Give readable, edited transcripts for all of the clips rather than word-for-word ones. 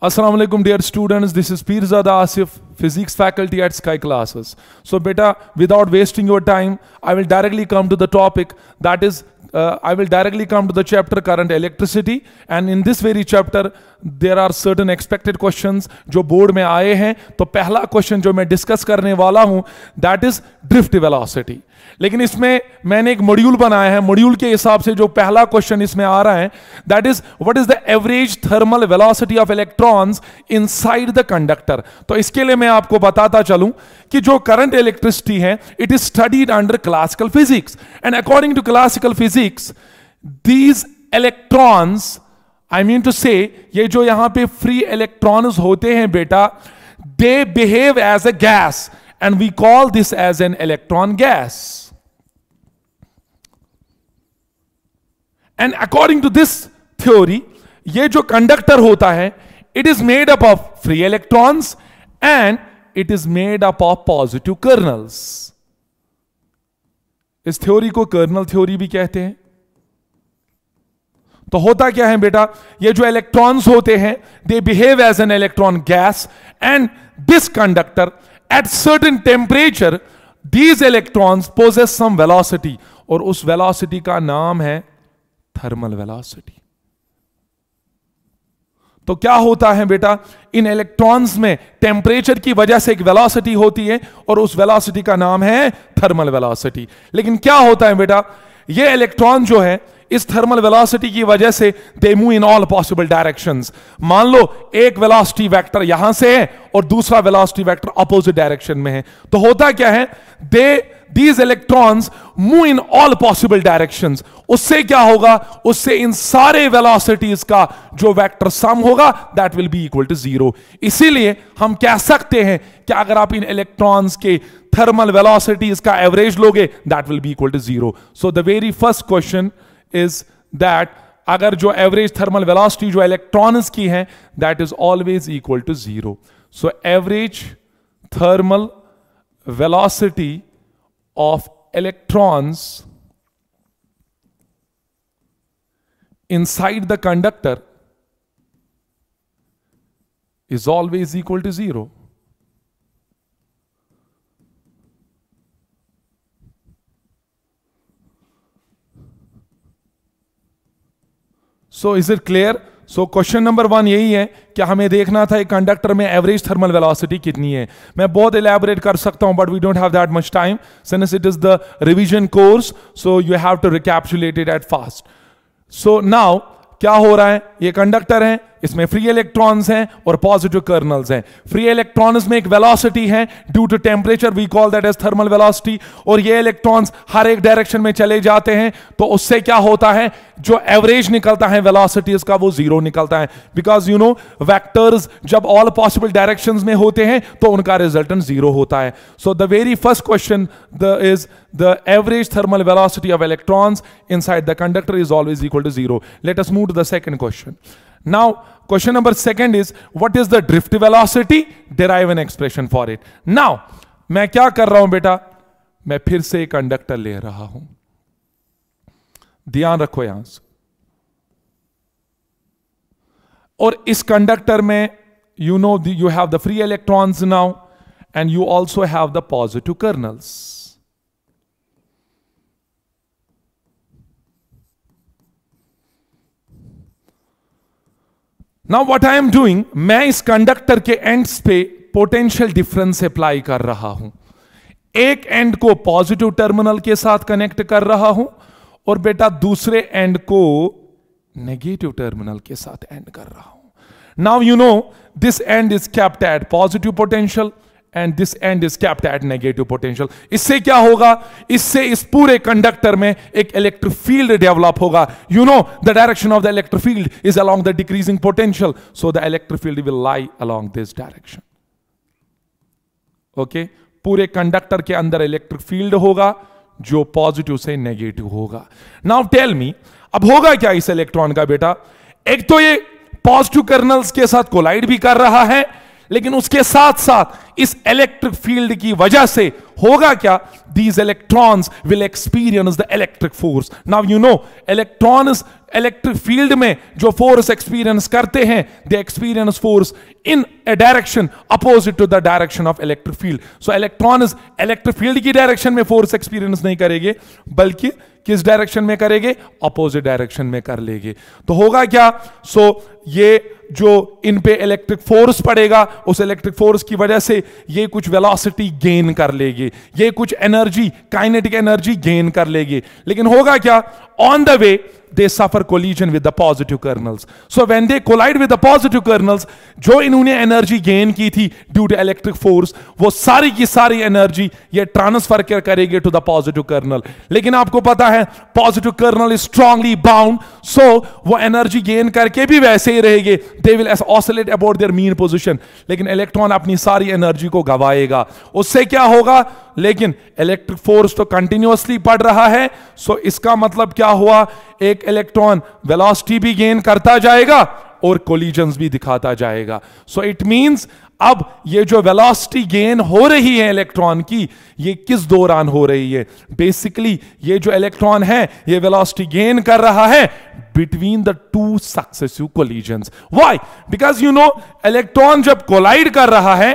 Assalamu alaikum dear students, this is Pirzada Asif, physics faculty at Sky Classes. So beta, without wasting your time, I will directly come to the topic, that is I will directly come to the chapter current electricity, and in this very chapter there are certain expected questions जो board में आए हैं. तो पहला question जो मैं discuss करने वाला हूं that is drift velocity. लेकिन इसमें मैंने एक मॉड्यूल बनाया है, मॉड्यूल के हिसाब से जो पहला क्वेश्चन इसमें आ रहा है that is what is the average thermal velocity of electrons inside the conductor. तो इसके लिए मैं आपको बताता चलूं कि जो करंट इलेक्ट्रिसिटी है it is studied under classical physics, and according to classical physics these electrons, I mean to say ये जो यहां पे फ्री इलेक्ट्रॉन्स होते हैं बेटा, they behave as a gas and we call this as an electron gas. And according to this theory, ये जो conductor होता है it is made up of free electrons and it is made up of positive kernels. इस theory को colonel theory भी कहते हैं. तो होता क्या है बेटा, ये जो इलेक्ट्रॉन्स होते हैं they behave as an electron gas, and this conductor at certain temperature these electrons possess some velocity, और उस वेलोसिटी का नाम है थर्मल वेलोसिटी. तो क्या होता है बेटा, इन इलेक्ट्रॉन्स में टेम्परेचर की वजह से एक वेलोसिटी होती है और उस वेलोसिटी का नाम है थर्मल वेलोसिटी. लेकिन क्या होता है बेटा, ये इलेक्ट्रॉन जो है इस थर्मल वेलोसिटी की वजह से they move in all possible directions. मान लो एक वेलोसिटी वेक्टर यहां से है और दूसरा वेलोसिटी वेक्टर अपोजिट डायरेक्शन में है. तो होता क्या है, these electrons move in all possible directions. उससे क्या होगा, उससे इन सारे वेलोसिटीज का जो वेक्टर सम होगा that will be equal to 0. इसीलिए हम कह सकते हैं कि अगर आप इन इलेक्ट्रॉन्स के थर्मल वेलोसिटीज का एवरेज लोगे that will be equal to 0. So the very first question is that अगर जो एवरेज थर्मल वेलोसिटी जो इलेक्ट्रॉन्स की है that is always equal to 0. So average thermal velocity of electrons inside the conductor is always equal to 0. So is it clear? So question number 1 यही है कि हमें देखना था एक कंडक्टर में एवरेज थर्मल वेलोसिटी कितनी है. मैं बहुत एलैबोरेट कर सकता हूं but we don't have that much time since it is the revision course, so you have to recapitulate it at fast. So now क्या हो रहा है, ये कंडक्टर है, इसमें फ्री इलेक्ट्रॉन्स हैं और पॉजिटिव कर्नल्स हैं. फ्री इलेक्ट्रॉन्स में एक वेलोसिटी है due to temperature, we call that as thermal velocity, और ये इलेक्ट्रॉन्स हर एक डायरेक्शन में चले जाते हैं. तो उससे क्या होता है, जो एवरेज निकलता है वेलोसिटीज का वो 0 निकलता है, बिकॉज यू नो वेक्टर्स जब ऑल पॉसिबल डायरेक्शंस में होते हैं तो उनका रिजल्टेंट 0 होता है. So the very first question is the average thermal velocity of electrons inside the conductor is always equal to 0. Let us move to the second question. Now question number 2 is what is the drift velocity? Derive an expression for it. Now मैं क्या कर रहा हूं बेटा, मैं फिर से conductor ले रहा हूं, ध्यान रखो यहां से, और इस कंडक्टर में you know you have the free electrons now and you also have the positive kernels. Now what I am doing, मैं इस कंडक्टर के एंड्स पे पोटेंशियल डिफरेंस अप्लाई कर रहा हूं. एक एंड को पॉजिटिव टर्मिनल के साथ कनेक्ट कर रहा हूं और बेटा दूसरे एंड को नेगेटिव टर्मिनल के साथ एंड कर रहा हूं. Now you know this end is kept at positive potential and this end is kept at negative potential. इससे क्या होगा, इससे इस पूरे कंडक्टर में एक इलेक्ट्रिक फील्ड डेवलप होगा. You know the direction of the electric field is along the decreasing potential, so the electric field will lie along this direction. Okay, पूरे कंडक्टर के अंदर इलेक्ट्रिक फील्ड होगा जो पॉजिटिव से negative होगा. Now tell me, अब होगा क्या इस इलेक्ट्रॉन का बेटा, एक तो ये पॉजिटिव कर्नल्स के साथ कोलाइड भी कर रहा है, लेकिन उसके साथ साथ इस इलेक्ट्रिक फील्ड की वजह से होगा क्या? These electrons will experience the electric force. Now you know electrons electric field में जो फोर्स एक्सपीरियंस करते हैं, they experience force in a direction opposite to the direction of electric field. So electrons electric field की direction में force experience नहीं करेंगे, बल्कि किस डायरेक्शन में करेंगे? अपोजिट डायरेक्शन में कर लेंगे. तो होगा क्या? ये जो इन पे इलेक्ट्रिक फोर्स पड़ेगा, उस इलेक्ट्रिक फोर्स की वजह से ये कुछ वेलोसिटी गेन कर लेंगे, ये कुछ एनर्जी, काइनेटिक एनर्जी गेन कर लेंगे. लेकिन होगा क्या? On the way they suffer collision with the positive kernels. So when they collide with the positive kernels, जो इन्होंने एनर्जी गेन की थी ड्यू टू इलेक्ट्रिक फोर्स, वो सारी की सारी एनर्जी ये ट्रांसफर करेंगे टू द पॉजिटिव कर्नल. लेकिन आपको पता है positive kernel is strongly bound, so वो एनर्जी गेन करके भी वैसे ही रहेंगे, they will oscillate about their mean position. लेकिन इलेक्ट्रॉन अपनी सारी एनर्जी को गवाएगा. उससे क्या होगा? लेकिन इलेक्ट्रिक फोर्स तो कंटिन्यूअसली बढ़ रहा है. सो इसका मतलब क्या हुआ? एक इलेक्ट्रॉन वेलोसिटी भी गेन करता जाएगा और कोलिजन्स भी दिखाता जाएगा. सो इट मींस अब ये जो वेलोसिटी गेन हो रही है इलेक्ट्रॉन की, ये किस दौरान हो रही है? बेसिकली ये जो इलेक्ट्रॉन है ये वेलोसिटी गेन कर रहा है between the two successive collisions. Why? Because you know electron जब कोलाइड कर रहा है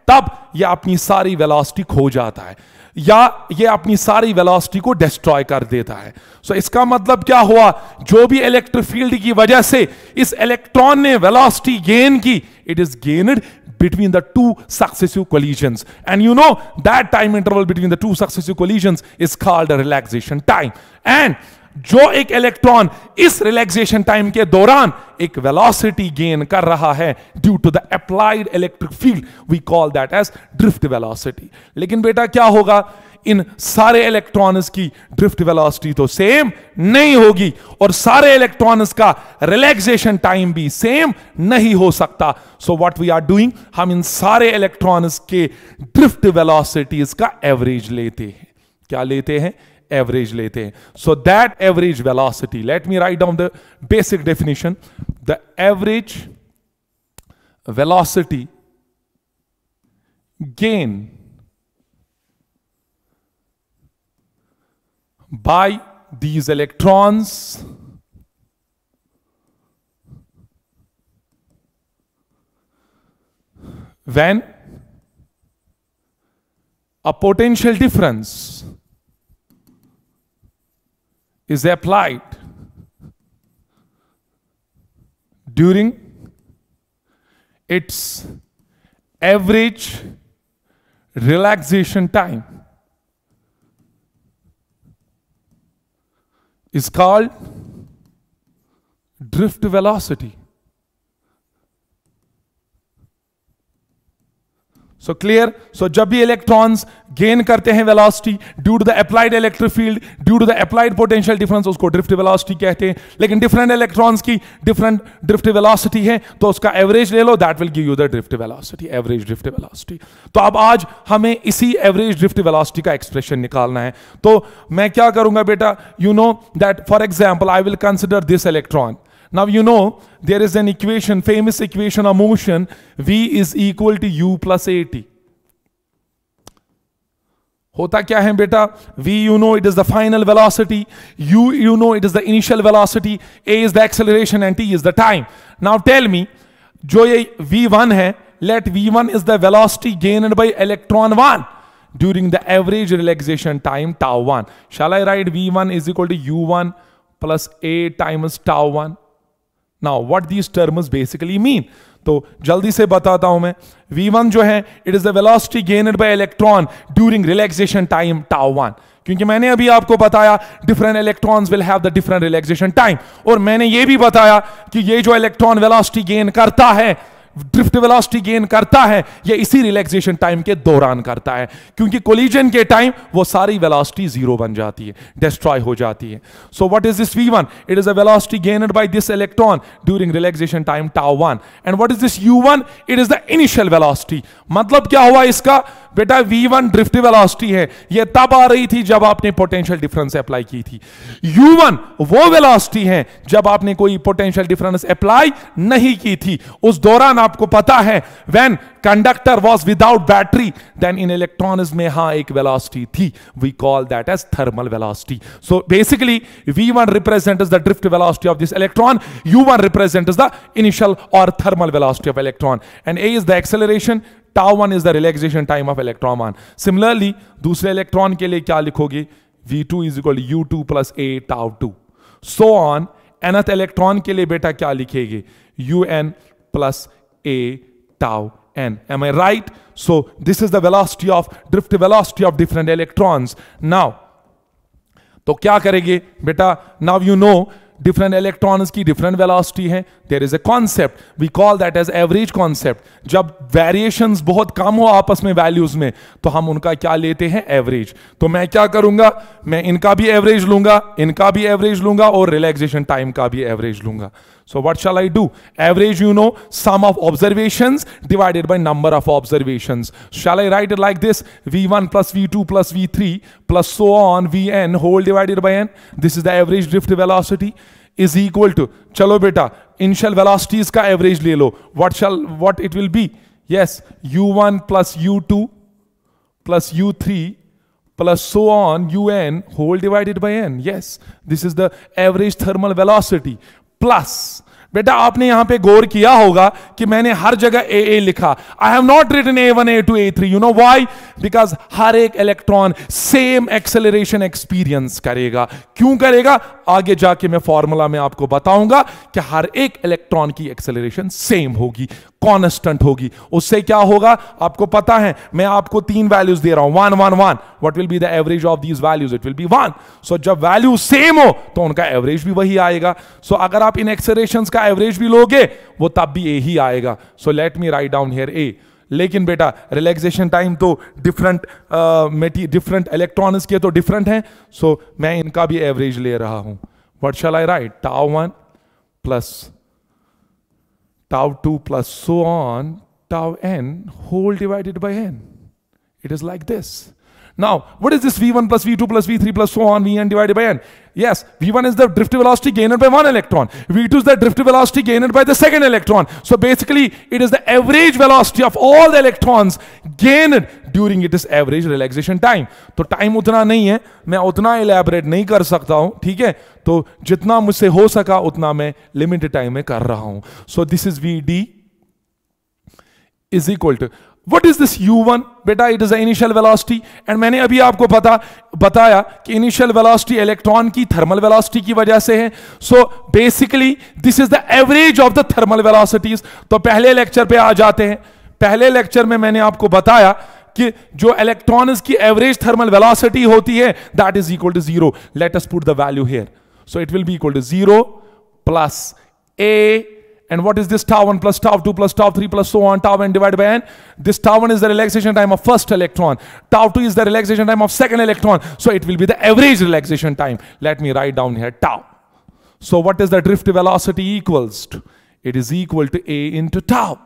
तब ये अपनी सारी वेलोसिटी खो जाता है, या ये अपनी सारी वेलोसिटी को डिस्ट्रॉय कर देता है. सो इसका मतलब क्या हुआ? जो भी इलेक्ट्रिक फील्ड की वजह से इस इलेक्ट्रॉन ने वेलोसिटी गेन की, it is gained between the two successive collisions, and you know that time interval between the two successive collisions is called a relaxation time. And जो एक इलेक्ट्रॉन इस relaxation time के दौरान एक velocity gain कर रहा है due to the applied electric field, we call that as drift velocity. लेकिन बेटा क्या होगा? इन सारे इलेक्ट्रॉन्स की ड्रिफ्ट वेलोसिटी तो सेम नहीं होगी, और सारे इलेक्ट्रॉन्स का रिलैक्सेशन टाइम भी सेम नहीं हो सकता. So what we are doing, हम इन सारे इलेक्ट्रॉन्स के ड्रिफ्ट वेलोसिटीज का एवरेज लेते हैं. क्या लेते हैं? एवरेज लेते हैं. So that average velocity, late me write down the basic definition. The average velocity gain by these electrons when a potential difference is applied during its average relaxation time is called drift velocity. So clear? So जब भी electrons gain करते हैं velocity due to the applied electric field, due to the applied potential difference, उसको drift velocity कहते हैं. लेकिन different electrons की different drift velocity है, तो उसका एवरेज ले लो, that will give you the drift velocity, average drift velocity. तो अब आज हमें इसी एवरेज ड्रिफ्ट वेलोसिटी का एक्सप्रेशन निकालना है. तो मैं क्या करूंगा बेटा? You know that for example I will consider this electron. Now you know there is an equation, famous equation of motion, V is equal to U plus AT. होता क्या है बेटा? V you know it is the final velocity, U you know it is the initial velocity, A is the acceleration and T is the time. Now tell me, जो ये V1 है, let V1 is the velocity gained by electron 1 during the average relaxation time tau 1. Shall I write V1 is equal to U1 plus A times tau 1? Now what these terms basically mean? तो जल्दी से बताता हूं मैं. V1 जो है, it is the velocity gained by electron during relaxation time tau 1. क्योंकि मैंने अभी आपको बताया different electrons will have the different relaxation time, और मैंने ये भी बताया कि ये जो इलेक्ट्रॉन वेलोसिटी गेन करता है, ड्रिफ्ट वेलोसिटी गेन करता है, ये इसी रिलैक्सेशन टाइम के दौरान करता है, क्योंकि कोलिजन के टाइम वो सारी वेलोसिटी जीरो बन जाती है, डिस्ट्रॉय हो जाती है. So what is this V1? It is a velocity gained by this electron during relaxation time tau 1. And what is this U1? It is the initial velocity. मतलब क्या हुआ इसका? बेटा v1 ड्रिफ्ट वेलोसिटी है, ये तब आ रही थी जब आपने पोटेंशियल डिफरेंस अप्लाई की थी। u1 वो वेलोसिटी है जब आपने कोई पोटेंशियल डिफरेंस अप्लाई नहीं की थी। उस दौरान आपको पता है when conductor was without battery then इन इलेक्ट्रॉन्स में हां एक वेलोसिटी थी, we call that as thermal velocity. So basically v1 represents the drift velocity of this electron, u1 represents the initial or thermal velocity of electron, and a is the acceleration, tau 1 is the relaxation time of electron 1. Similarly दूसरे electron के लिए क्या लिखोगे, v2 is equal to u2 plus a tau 2, so on। nth electron के लिए बेटा क्या लिखेंगे, un plus a tau n, am I right? So this is the velocity of drift velocity of different electrons. Now तो क्या करेंगे बेटा, now you know different electrons की डिफरेंट वेलोसिटी है, there is a concept we call that as average concept. जब variations बहुत कम हो आपस में वैल्यूज में तो हम उनका क्या लेते हैं, एवरेज। तो मैं क्या करूंगा, मैं इनका भी एवरेज लूंगा, इनका भी एवरेज लूंगा और रिलैक्सेशन टाइम का भी एवरेज लूंगा। So what shall I do? Average, you know, sum of observations divided by number of observations. Shall I write it like this? V1 plus V2 plus V3 plus so on Vn whole divided by n. This is the average drift velocity is equal to, chalo beta, initial velocities ka average le lo. What it will be? Yes, U1 plus U2 plus U3 plus so on Un whole divided by n. Yes, this is the average thermal velocity. Plus बेटा आपने यहां पे गौर किया होगा कि मैंने हर जगह A लिखा, I have not written A1 A2 A3, you know why, because हर एक इलेक्ट्रॉन सेम एक्सेलरेशन एक्सपीरियंस करेगा। क्यों करेगा, आगे जाके मैं फॉर्मूला में आपको बताऊंगा कि हर एक इलेक्ट्रॉन की एक्सेलरेशन सेम होगी, कांस्टेंट होगी। उससे क्या होगा आपको पता है, मैं आपको तीन वैल्यूज दे रहा हूं, 1 1 1, what will be the average of these values, it will be 1। सो जब वैल्यू सेम हो तो उनका एवरेज भी वही आएगा। सो अगर आप इन एक्सेलरेशंस का एवरेज भी लोगे वो तब भी ए ही आएगा। So let me write down here A. लेकिन बेटा रिलैक्सेशन टाइम तो डिफरेंट इलेक्ट्रॉन्स के तो डिफरेंट हैं, सो मैं इनका भी एवरेज ले रहा हूं। What shell I right, tau 1 plus tau 2 plus so on tau n whole divided by n. It is like this. Now, what is this V1 plus V2 plus V3 plus so on Vn divided by n? Yes, V1 is the drift velocity gained by one electron. V2 is the drift velocity gained by the second electron. So basically, it is the average velocity of all the electrons gained during its average relaxation time. तो time उतना नहीं है, मैं उतना elaborate नहीं कर सकता हूं, ठीक है। तो जितना मुझसे हो सका उतना मैं लिमिटेड टाइम में कर रहा हूं। So this is Vd is equal to, what is this u1? बेटा it is the initial velocity, and मैंने अभी आपको बताया कि initial velocity इलेक्ट्रॉन की थर्मल वेलोसिटी की वजह से है। So basically this is the average of the thermal velocities। तो पहले लेक्चर पे आ जाते हैं। पहले लेक्चर में मैंने आपको बताया कि जो इलेक्ट्रॉन्स की एवरेज थर्मल वेलोसिटी होती है that is equal to 0। Let us put the value here। So it will be equal to 0 plus a, and what is this tau 1 plus tau 2 plus tau 3 plus so on tau n divided by n? This tau 1 is the relaxation time of first electron, tau 2 is the relaxation time of second electron, so it will be the average relaxation time. Let me write down here tau. So what is the drift velocity equals to? It is equal to a into tau.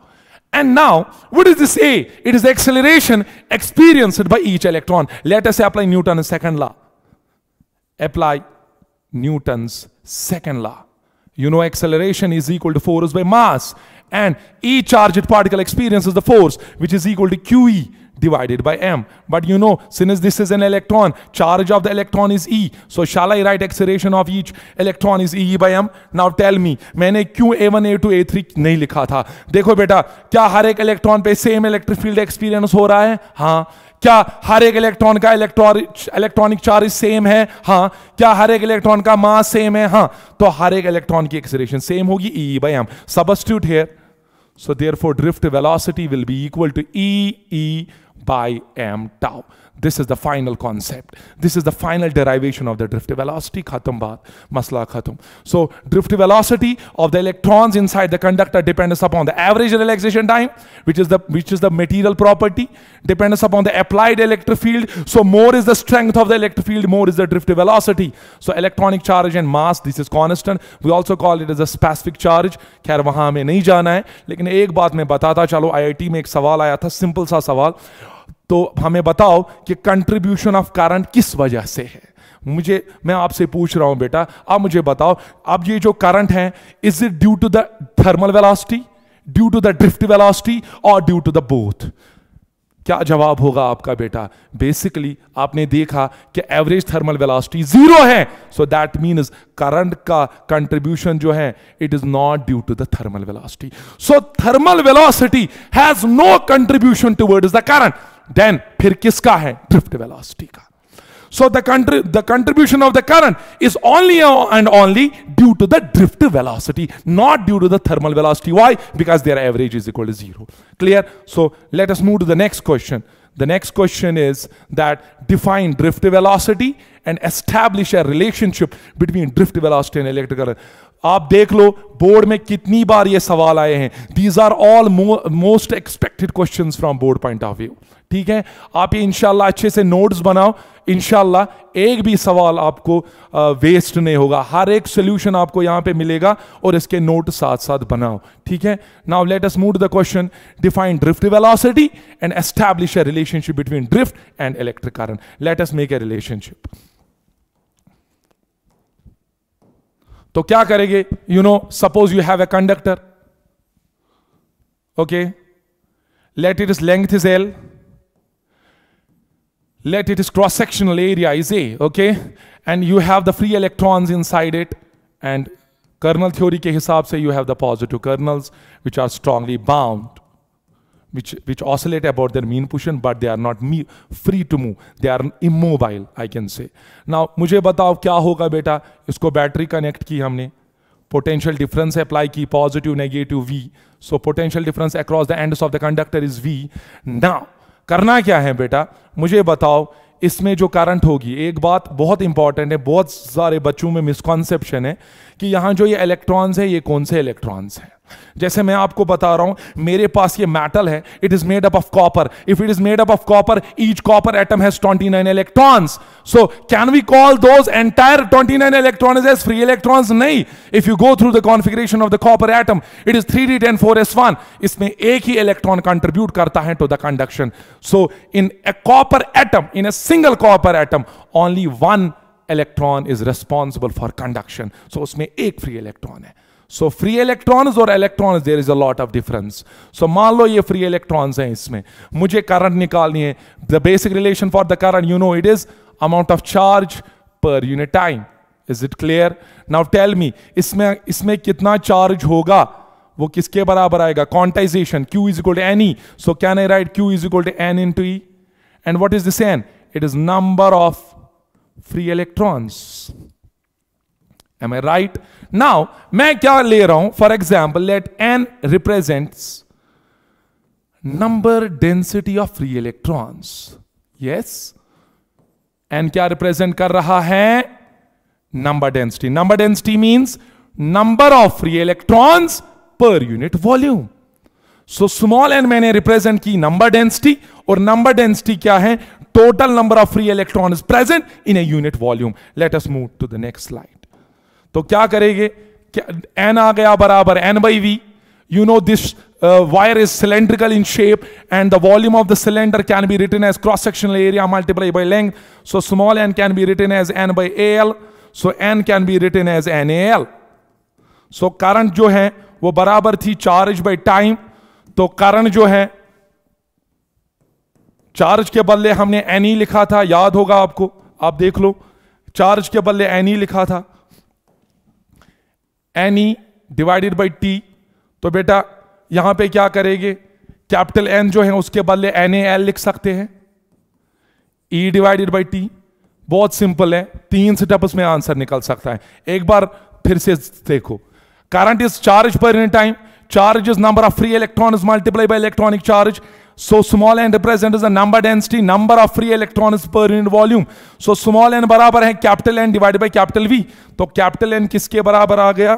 And now what is this a? It is the acceleration experienced by each electron. Let us apply Newton's second law. Apply Newton's second law. You know acceleration is equal to force by mass, and each charged particle experiences the force which is equal to QE divided by m. But you know, since this is an electron, charge of the electron is E, so shall I write acceleration of each electron is E by m? Now tell me, मैंने क्यों A1 A2 A3 नहीं लिखा था? देखो बेटा, क्या हर एक electron पे सेम इलेक्ट्रिक फील्ड एक्सपीरियंस हो रहा है? हाँ। क्या हर एक इलेक्ट्रॉन का इलेक्ट्रॉनिक चार्ज सेम है? हाँ। क्या हर एक इलेक्ट्रॉन का मास सेम है? हाँ। तो हर एक इलेक्ट्रॉन की एक्सेलरेशन सेम होगी, E by m. Substitute here. So therefore drift velocity will be equal to E by m tau. This is the final concept. This is the final derivation of the drift velocity. Khatam baat, masla khatam. So drift velocity of the electrons inside the conductor depends upon the average relaxation time, which is the material property, depends upon the applied electric field. So more is the strength of the electric field, more is the drift velocity. So electronic charge and mass, this is constant. We also call it as a specific charge. खैर वहां हमें नहीं जाना है, लेकिन एक बात मैं बताता चलो, IIT में एक सवाल आया था, सिंपल सा सवाल, तो हमें बताओ कि कंट्रीब्यूशन ऑफ करंट किस वजह से है। मैं आपसे पूछ रहा हूं बेटा, आप मुझे बताओ, अब ये जो करंट है, is it due to the thermal velocity, due to the drift velocity और ड्यू टू द बोथ? क्या जवाब होगा आपका बेटा? बेसिकली आपने देखा कि एवरेज थर्मल वेलोसिटी 0 है, सो दैट मीन्स करंट का कंट्रीब्यूशन जो है it is not due to the thermal velocity. So thermal velocity has no contribution towards the current, then फिर किसका है? ड्रिफ्ट वेलोसिटी का। So the contribution of the current is only and only due to the drift velocity, not due to the thermal velocity. Why? Because their average is equal to 0. Clear? So let us move to the next question. The next question is that define drift velocity and establish a relationship between drift velocity and electric current. आप देख लो board में कितनी बार ये सवाल आए हैं। These are all most expected questions from board point of view. ठीक है, आप ये इंशाल्लाह अच्छे से नोट्स बनाओ, इंशाल्लाह एक भी सवाल आपको वेस्ट नहीं होगा, हर एक सोल्यूशन आपको यहां पे मिलेगा और इसके नोट साथ साथ बनाओ। ठीक है, now let us move to the question, define drift velocity and establish a relationship between drift and electric current. Let us make a relationship. तो क्या करेंगे? Suppose you have a conductor, okay, let its length is L, let its cross-sectional area is A, okay, and you have the free electrons inside it, and kernel theory के हिसाब से you have the positive kernels which are strongly bound, which oscillate about their mean position, but they are not free to move, they are immobile, I can say. Now मुझे बताओ क्या होगा बेटा? इसको battery connect की हमने, potential difference apply की, positive negative V, so potential difference across the ends of the conductor is V. Now करना क्या है बेटा? मुझे बताओ, इसमें जो करंट होगी, एक बात बहुत इंपॉर्टेंट है, बहुत सारे बच्चों में मिसकॉन्सेप्शन है कि यहां जो ये इलेक्ट्रॉन्स है, ये कौन से इलेक्ट्रॉन्स हैं? जैसे मैं आपको बता रहा हूं, मेरे पास ये मेटल है, it is made up of copper. If it is made up of copper, each copper atom has 29 electrons. So can we call those entire 29 electrons as free electrons? नहीं। If you go through the configuration of the copper atom, it is 3d10⁴s1। इसमें एक ही electron contribute करता है to the conduction. So in a copper atom, in a single copper atom, only one electron is responsible for conduction. So उसमें एक free electron है। So free electrons और electrons there is a lot of difference. So मान लो ये free electrons हैं, इसमें मुझे current निकालनी है। The basic relation for the current, you know, it is amount of charge per unit time. Is it clear? Now tell me, इसमें कितना charge होगा? वो किसके बराबर आएगा? Quantization, Q is equal to NE. So can I write Q is equal to N into E? And what is this N? It is number of free electrons. Am I right? Now मैं क्या ले रहा हूं? For example, let N represents number density of free electrons. Yes? N क्या represent कर रहा है? Number density. Number density means number of free electrons per unit volume. So small n मैंने represent की number density, और number density क्या है? Total number of free electrons present in a unit volume. Let us move to the next slide. तो क्या करेंगे? N आ गया बराबर N/V. You know this wire is cylindrical in shape and the volume of the cylinder can be written as cross-sectional area multiplied by length. So small n can be written as N/Al. So n can be written as NaL. So current जो है वो बराबर थी charge by time. तो current जो है, charge के बदले हमने Ne लिखा था, याद होगा आपको, आप देख लो, चार्ज के बदले Ne लिखा था, Ne डिवाइडेड बाई T। तो बेटा यहां पे क्या करेंगे? कैपिटल N जो है उसके बदले NaL लिख सकते हैं, E डिवाइडेड बाई T। बहुत सिंपल है, 3 स्टेप्स में आंसर निकल सकता है। एक बार फिर से देखो, करंट इज चार्ज पर unit time, charge is number of free electrons multiply by electronic charge. So small n represents the number density, number of free electrons per unit volume. So small n बराबर है capital N divided by capital V। तो capital N किसके बराबर आ गया?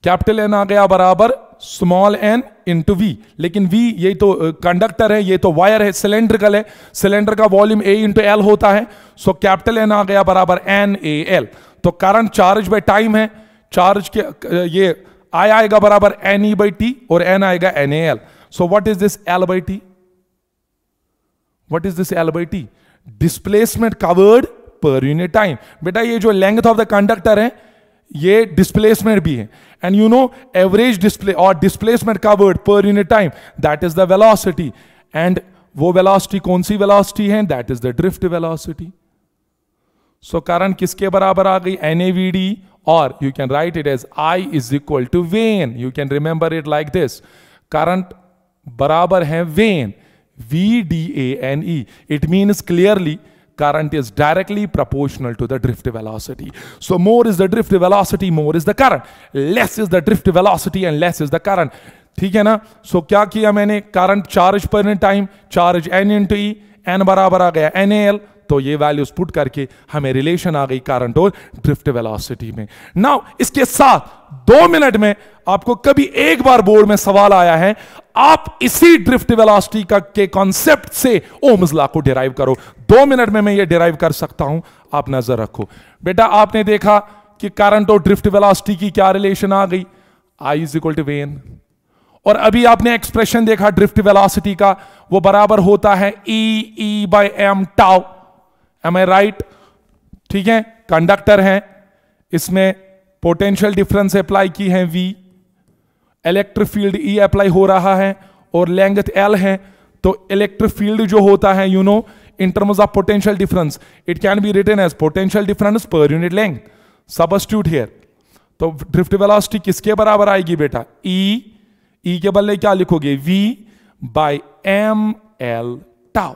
Capital N आ गया बराबर small n into V। लेकिन V ये तो कंडक्टर है, ये तो वायर है, सिलेंड्रिकल है, सिलेंडर का वॉल्यूम A इंटू L होता है। सो कैपिटल N आ गया बराबर NaL। तो करंट चार्ज बाय टाइम है, चार्ज के ये I आएगा बराबर Ne by T और N आएगा NaL। So what is this L by T? What is this L by T? Displacement covered पर यूनिट टाइम। बेटा ये जो लेंथ ऑफ द कंडक्टर है ये डिस्प्लेसमेंट भी है, and you know average display और डिस्प्लेसमेंट कवर्ड पर unit time, that is the velocity. And वो वेलोसिटी कौन सी वेलोसिटी है? That is the drift velocity. So current किसके बराबर आ गई? NAVD, और you can write it as I is equal to वेन। You can remember it like this, current बराबर है वेन, VDANE। It means clearly current is directly proportional to the drift velocity. So more is the drift velocity, more is the current. Less is the drift velocity and less is the current. ठीक है ना? So क्या किया मैंने? Current charge पर time, charge N into E, N बराबर आ गया NaL। तो ये वैल्यूज पुट करके हमें रिलेशन आ गई करंट और ड्रिफ्ट वेलोसिटी में। नाउ इसके साथ 2 मिनट में आपको कभी एक बार बोर्ड में सवाल आया है, आप इसी ड्रिफ्ट वेलोसिटी का के कॉन्सेप्ट से ओम्स लॉ को डिराइव करो। 2 मिनट में मैं ये डिराइव कर सकता हूं, आप नजर रखो। बेटा आपने देखा कि करंट और ड्रिफ्ट वेलोसिटी की क्या रिलेशन आ गई? I इज इक्वल टू वेन। और अभी आपने एक्सप्रेशन देखा ड्रिफ्ट वेलोसिटी का, वो बराबर होता है E by m tau. Am I right? ठीक है, कंडक्टर है, इसमें पोटेंशियल डिफरेंस अप्लाई की है V, electric field E apply हो रहा है और लेंथ L है। तो इलेक्ट्रिक फील्ड जो होता है you know in terms of potential difference, it can be written as potential difference per unit length. Substitute here, तो ड्रिफ्ट वेलोसिटी किसके बराबर आएगी बेटा? E के बदले क्या लिखोगे? V by ml tau.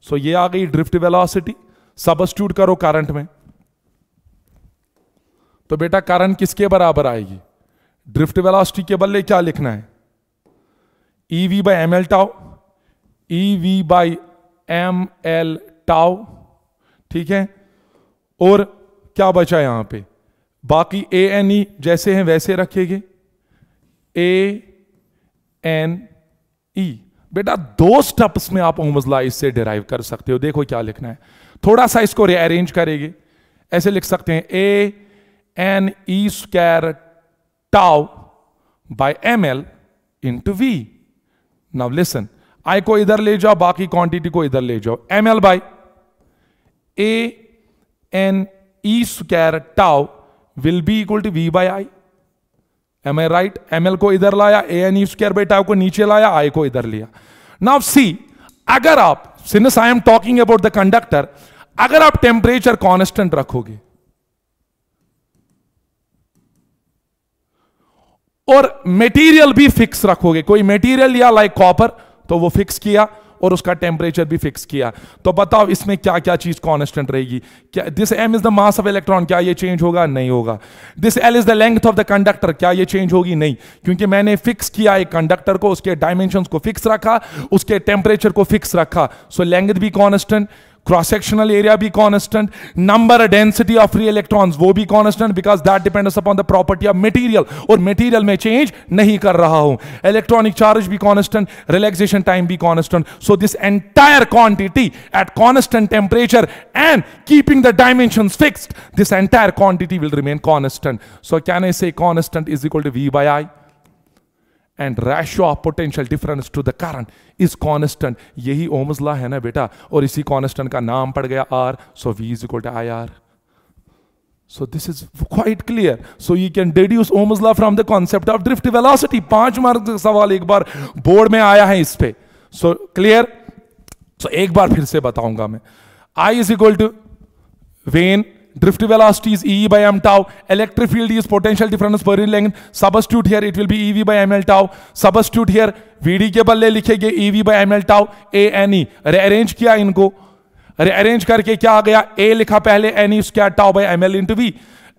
So ये आ गई ड्रिफ्ट वेलोसिटी। सबस्टिट्यूट करो करंट में, तो बेटा करंट किसके बराबर आएगी? ड्रिफ्ट वेलोसिटी के बदले क्या लिखना है? EV by ml tau, EV by ml tau. ठीक है, और क्या बचा यहां पे? बाकी ANE जैसे हैं वैसे रखेंगे, ANE। बेटा 2 स्टेप्स में आप ओम्स लॉ इससे डिराइव कर सकते हो। देखो क्या लिखना है, थोड़ा सा इसको रीअरेंज करेंगे, ऐसे लिख सकते हैं ANE square tau by ml into V। Now listen, I को इधर ले जाओ, बाकी क्वांटिटी को इधर ले जाओ। ml by ANE square tau will be equal to V by I। Am I right? ml को इधर लाया, ANE स्क्वायर बाय टाउ को नीचे लाया, I को इधर लिया। नाउ सी, अगर आप, since I am talking about the conductor, अगर आप टेम्परेचर कांस्टेंट रखोगे और मटेरियल भी फिक्स रखोगे, कोई मटेरियल या लाइक कॉपर, तो वो फिक्स किया और उसका टेम्परेचर भी फिक्स किया, तो बताओ इसमें क्या क्या चीज कांस्टेंट रहेगी? क्या this m is the mass of electron, क्या ये चेंज होगा? नहीं होगा। This L is the length of the conductor, क्या ये चेंज होगी? नहीं, क्योंकि मैंने फिक्स किया एक कंडक्टर को, उसके डायमेंशंस को फिक्स रखा, उसके टेम्परेचर को फिक्स रखा। सो लेंथ भी कांस्टेंट, क्रॉस सेक्शनल एरिया भी constant, number density of free electrons वो भी constant, because that depends upon the property of material, और मटेरियल में चेंज नहीं कर रहा हूं। इलेक्ट्रॉनिक चार्ज भी कांस्टेंट, रिलैक्सेशन टाइम भी constant. So this entire quantity at constant temperature and keeping the dimensions fixed, this entire quantity will remain constant. So can I से constant is equal to V by I and ratio of potential difference to the current is constant। यही Ohm's law है ना बेटा, और इसी constant का नाम पड़ गया R, so V is equal to IR। So this is quite clear, so you can deduce Ohm's law from the concept of drift velocity। 5 mark का सवाल एक बार बोर्ड में आया है इस पे, so clear। so एक बार फिर से बताऊंगा मैं, I is equal to when, drift velocity is E by m tau, electric field is potential difference per unit length, substitute here it will be EV by ml tau, substitute here VD के बदले लिखेंगे EV by ml tau ANE। rearrange किया इनको, rearrange करके क्या आ गया? A लिखा पहले, NE square tau by ml into V।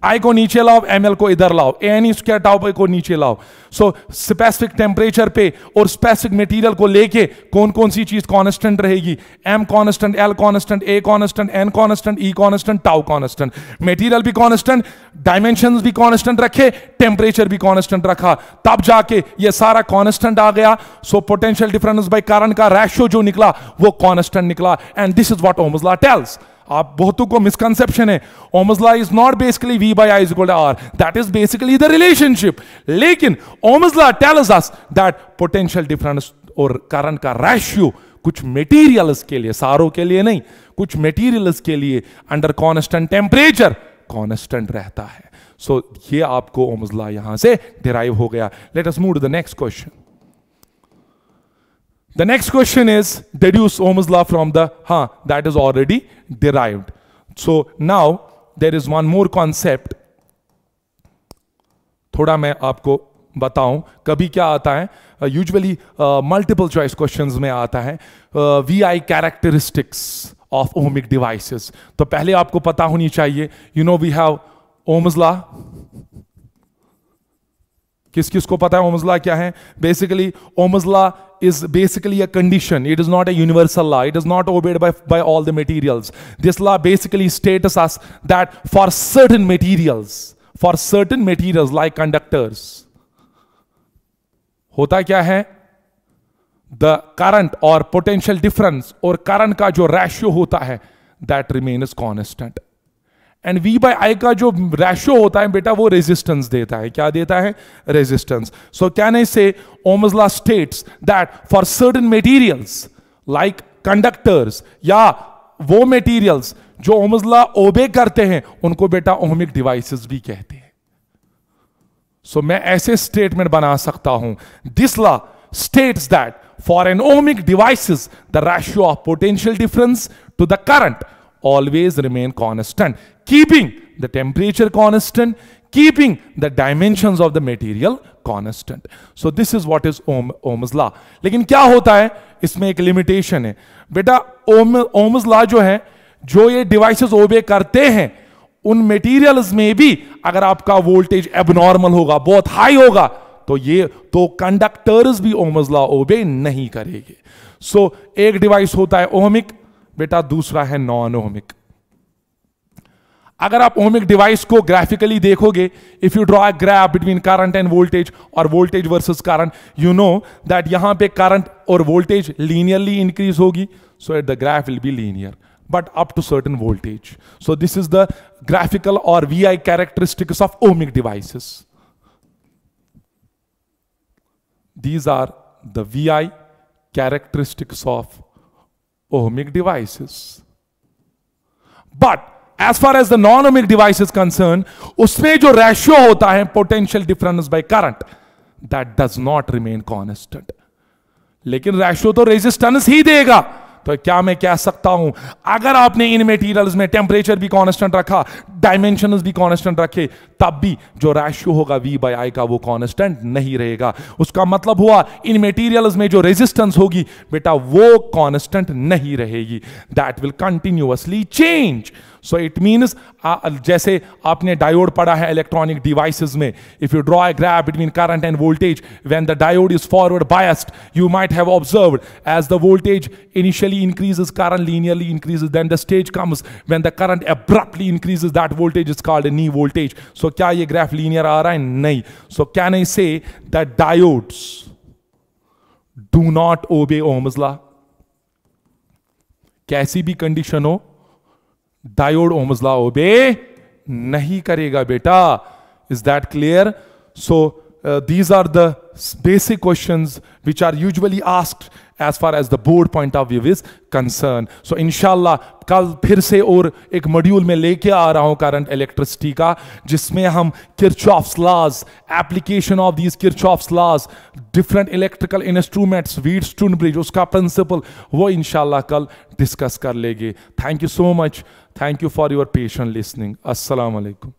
I को नीचे लाओ, ml को इधर लाओ, ANE स्क्वायर tau को नीचे लाओ। सो स्पेसिफिक टेम्परेचर पे और स्पेसिफिक मटेरियल को लेके कौन कौन सी चीज कांस्टेंट रहेगी? M constant, L constant, A constant, N constant, E constant, tau constant. Material भी कांस्टेंट, डायमेंशंस भी कांस्टेंट रखे, टेम्परेचर भी कांस्टेंट रखा, तब जाके ये सारा कांस्टेंट आ गया। So potential difference by current का रेशियो जो निकला वो कांस्टेंट निकला, and this is what Ohm's law tells. आप बहुतों को मिसकंसेप्शन है, Ohm's law is not basically V by I is equal to R, that is basically the relationship। लेकिन ohms law tells us that potential difference और current का ratio कुछ materials के लिए, सारों के लिए नहीं, कुछ मेटीरियल्स के लिए अंडर कांस्टेंट टेम्परेचर कांस्टेंट रहता है. सो ये आपको ओम्स लॉ यहां से डिराइव हो गया. Let us move to the next question. The next question is deduce Ohm's law from the, that is already derived. So now there is one more concept. थोड़ा मैं आपको बताऊं. कभी क्या आता है, यूजुअली मल्टीपल चॉइस क्वेश्चंस में आता है VI characteristics of ohmic devices. तो पहले आपको पता होनी चाहिए, you know we have Ohm's law. किस किस को पता है Ohm's law क्या है? Basically Ohm's law is basically a condition. It is not a universal law. It is not obeyed by all the materials. This law basically states us that for certain materials like conductors, होता क्या है, the current or potential difference और current का जो ratio होता है that remains constant. And V by I का जो रेशियो होता है बेटा वो रेजिस्टेंस देता है. क्या देता है? रेजिस्टेंस. सो कैन आई से Ohm's law states that for certain materials like conductors, या वो materials जो Ohm's law ओबे करते हैं उनको बेटा ओहमिक डिवाइसेस भी कहते हैं. सो मैं ऐसे स्टेटमेंट बना सकता हूं, this law states that for an ohmic devices the ratio of potential difference to the current always remain constant, keeping the temperature constant, keeping the dimensions of the material constant. So this is what is Ohm's law. लेकिन क्या होता है, इसमें एक limitation है बेटा. Ohm's law जो है, जो ये डिवाइसेस ओबे करते हैं, उन मटेरियल्स में भी अगर आपका वोल्टेज एबनॉर्मल होगा, बहुत हाई होगा, तो कंडक्टर्स भी Ohm's law ओबे नहीं करेंगे. सो एक डिवाइस होता है ओहमिक बेटा, दूसरा है नॉन ओहमिक. अगर आप ओहमिक डिवाइस को ग्राफिकली देखोगे, if you draw a graph between current and voltage और voltage versus current, you know that यहां पे करंट और वोल्टेज लीनियरली इंक्रीज होगी. So the graph will be linear but up to certain voltage. So this is the graphical or VI characteristics of ohmic devices. These are the VI characteristics of ohmic devices. But as far as the non-ohmic device is concerned, उसमें जो ratio होता है potential difference by current, that does not remain constant. लेकिन ratio तो resistance ही देगा. तो क्या मैं कह सकता हूं, अगर आपने इन मटेरियल्स में टेम्परेचर भी कांस्टेंट रखा, डायमेंशंस भी कांस्टेंट रखे, तब भी जो रेशियो होगा V by I का वो कांस्टेंट नहीं रहेगा. उसका मतलब हुआ इन मटेरियल्स में जो रेजिस्टेंस होगी बेटा वो कांस्टेंट नहीं रहेगी. That will continuously change. So it means जैसे आपने डायोड पढ़ा है इलेक्ट्रॉनिक डिवाइसेस में, if you draw a graph between current and voltage, when the diode is forward biased, you might have observed as the voltage initially increases, current linearly increases, then the stage comes when the current abruptly increases, that voltage is called a knee voltage. So क्या ये graph linear आ रहा है? नहीं. So can I say that diodes do not obey Ohm's law? कैसी भी condition हो, diode Ohm's law obey नहीं करेगा बेटा. Is that clear? So these are the basic questions which are usually asked as far as the board point of view is concerned. So inshallah कल फिर से और एक मॉड्यूल में लेके आ रहा हूं करंट इलेक्ट्रिसिटी का, जिसमें हम Kirchhoff's laws, application of these Kirchhoff's laws, different electrical instruments, Wheatstone bridge, उसका प्रिंसिपल, वो इंशाल्लाह कल डिस्कस कर लेंगे. Thank you so much. Thank you for your patient listening. अस्सलाम वालेकुम.